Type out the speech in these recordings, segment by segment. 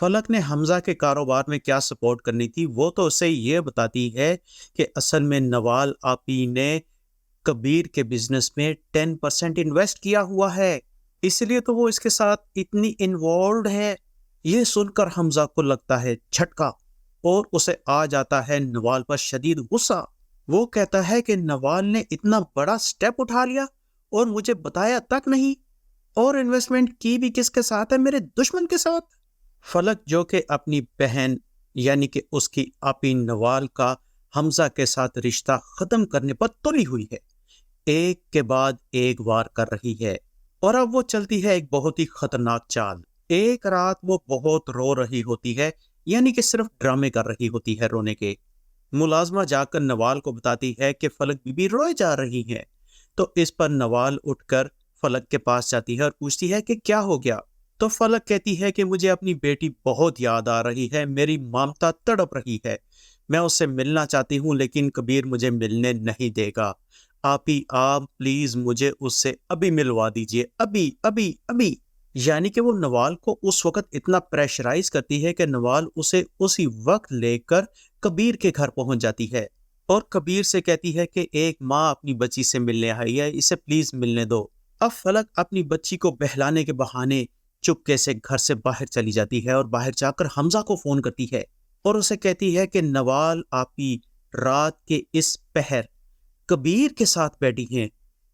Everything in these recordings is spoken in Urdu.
فلک نے حمزہ کے کاروبار میں کیا سپورٹ کرنی تھی وہ تو اسے یہ بتاتی ہے کہ اصل میں نوال آپی نے کبیر کے بزنس میں 10% انویسٹ کیا ہوا ہے، اس لیے تو وہ اس کے ساتھ اتنی انوالوڈ ہے۔ یہ سن کر حمزہ کو لگتا ہے جھٹکا اور اسے آ جاتا ہے نوال پر شدید غصہ۔ وہ کہتا ہے کہ نوال نے اتنا بڑا سٹیپ اٹھا لیا اور مجھے بتایا تک نہیں، اور انویسٹمنٹ کی بھی کس کے ساتھ ہے؟ میرے دشمن کے ساتھ۔ فلک جو کہ اپنی بہن یعنی کہ اس کی آپی نوال کا حمزہ کے ساتھ رشتہ ختم کرنے پر تلی ہوئی ہے، ایک کے بعد ایک وار کر رہی ہے، اور اب وہ چلتی ہے ایک بہت ہی خطرناک چال۔ ایک رات وہ بہت رو رہی ہوتی ہے، یعنی کہ صرف ڈرامے کر رہی ہوتی ہے رونے کے۔ ملازمہ جا کر نوال کو بتاتی ہے کہ فلک بی بی روئے جا رہی ہے، تو اس پر نوال اٹھ کر فلک کے پاس جاتی ہے اور پوچھتی ہے کہ کیا ہو گیا؟ تو فلک کہتی ہے کہ مجھے اپنی بیٹی بہت یاد آ رہی ہے، میری مامتا تڑپ رہی ہے، میں اس سے ملنا چاہتی ہوں لیکن کبیر مجھے ملنے نہیں دے گا۔ آپ پلیز مجھے اس سے ابھی ملوا دیجئے، ابھی ابھی ابھی۔ یعنی کہ وہ نوال کو اس وقت اتنا پریشرائز کرتی ہے کہ نوال اسے اسی وقت لے کر کبیر کے گھر پہنچ جاتی ہے اور کبیر سے کہتی ہے کہ ایک ماں اپنی بچی سے ملنے آئی ہے، اسے پلیز ملنے دو۔ اب فلک اپنی بچی کو بہلانے کے بہانے چپکے سے گھر سے باہر چلی جاتی ہے اور باہر جا کر حمزہ کو فون کرتی ہے اور اسے کہتی ہے کہ نوال آپی رات کے اس پہر کبیر کے ساتھ بیٹھی ہیں،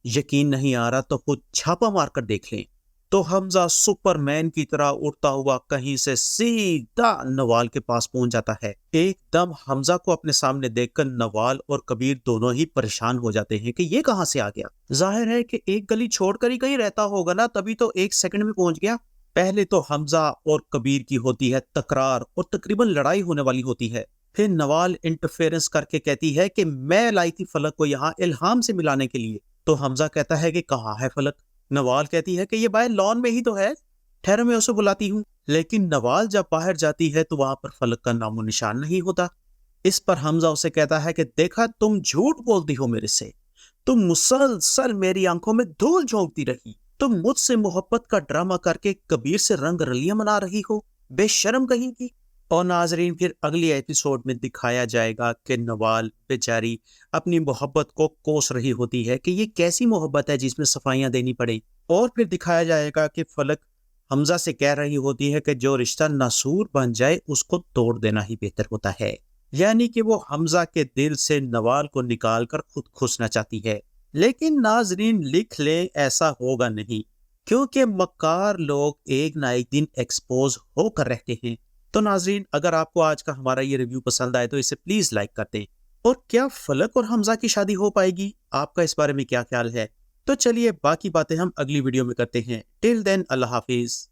یقین نہیں آ رہا تو خود چھاپا مار کر دیکھ لیں۔ تو حمزہ سپر مین کی طرح اڑتا ہوا کہیں سے سیدھا نوال کے پاس پہنچ جاتا ہے۔ ایک دم حمزہ کو اپنے سامنے دیکھ کر نوال اور کبیر دونوں ہی پریشان ہو جاتے ہیں کہ یہ کہاں سے آ گیا۔ ظاہر ہے کہ ایک گلی چھوڑ کر ہی کہیں رہتا ہوگا نا، تبھی تو ایک سیکنڈ میں پہنچ گیا۔ پہلے تو حمزہ اور کبیر کی ہوتی ہے تکرار اور تقریباً لڑائی ہونے والی ہوتی ہے، پھر نوال انٹرفیرنس کر کے کہتی ہے کہ میں لائی تھی فلک کو یہاں الہام سے ملانے کے لیے۔ تو حمزہ کہتا ہے کہ کہاں ہے فلک؟ نوال کہتی ہے کہ یہ باہر لان میں ہی تو ہے، ٹھہرو میں اسے بلاتی ہوں۔ لیکن نوال جب باہر جاتی ہے تو وہاں پر فلک کا نام و نشان نہیں ہوتا۔ اس پر حمزہ اسے کہتا ہے کہ دیکھا تم جھوٹ بولتی ہو میرے سے، تم مسلسل میری آنکھوں میں دھول جھونکتی رہی، تم مجھ سے محبت کا ڈرامہ کر کے کبیر سے رنگ رلیاں منا رہی ہو، بے شرم کہیں کی۔ اور ناظرین پھر اگلی ایپیسوڈ میں دکھایا جائے گا کہ نوال بیچاری اپنی محبت کو کوس رہی ہوتی ہے کہ یہ کیسی محبت ہے جس میں صفائیاں دینی پڑے، اور پھر دکھایا جائے گا کہ فلک حمزہ سے کہہ رہی ہوتی ہے کہ جو رشتہ ناسور بن جائے اس کو توڑ دینا ہی بہتر ہوتا ہے، یعنی کہ وہ حمزہ کے دل سے نوال کو نکال کر خود خوشنا چاہتی ہے۔ لیکن ناظرین لکھ لیں ایسا ہوگا نہیں، کیونکہ مکار لوگ ایک نہ ایک دن ایکسپوز ہو کر رہتے ہیں۔ تو ناظرین اگر آپ کو آج کا ہمارا یہ ریویو پسند آئے تو اسے پلیز لائک کر دیں، اور کیا فلک اور حمزہ کی شادی ہو پائے گی؟ آپ کا اس بارے میں کیا خیال ہے؟ تو چلیے باقی باتیں ہم اگلی ویڈیو میں کرتے ہیں۔ ٹل دین اللہ حافظ۔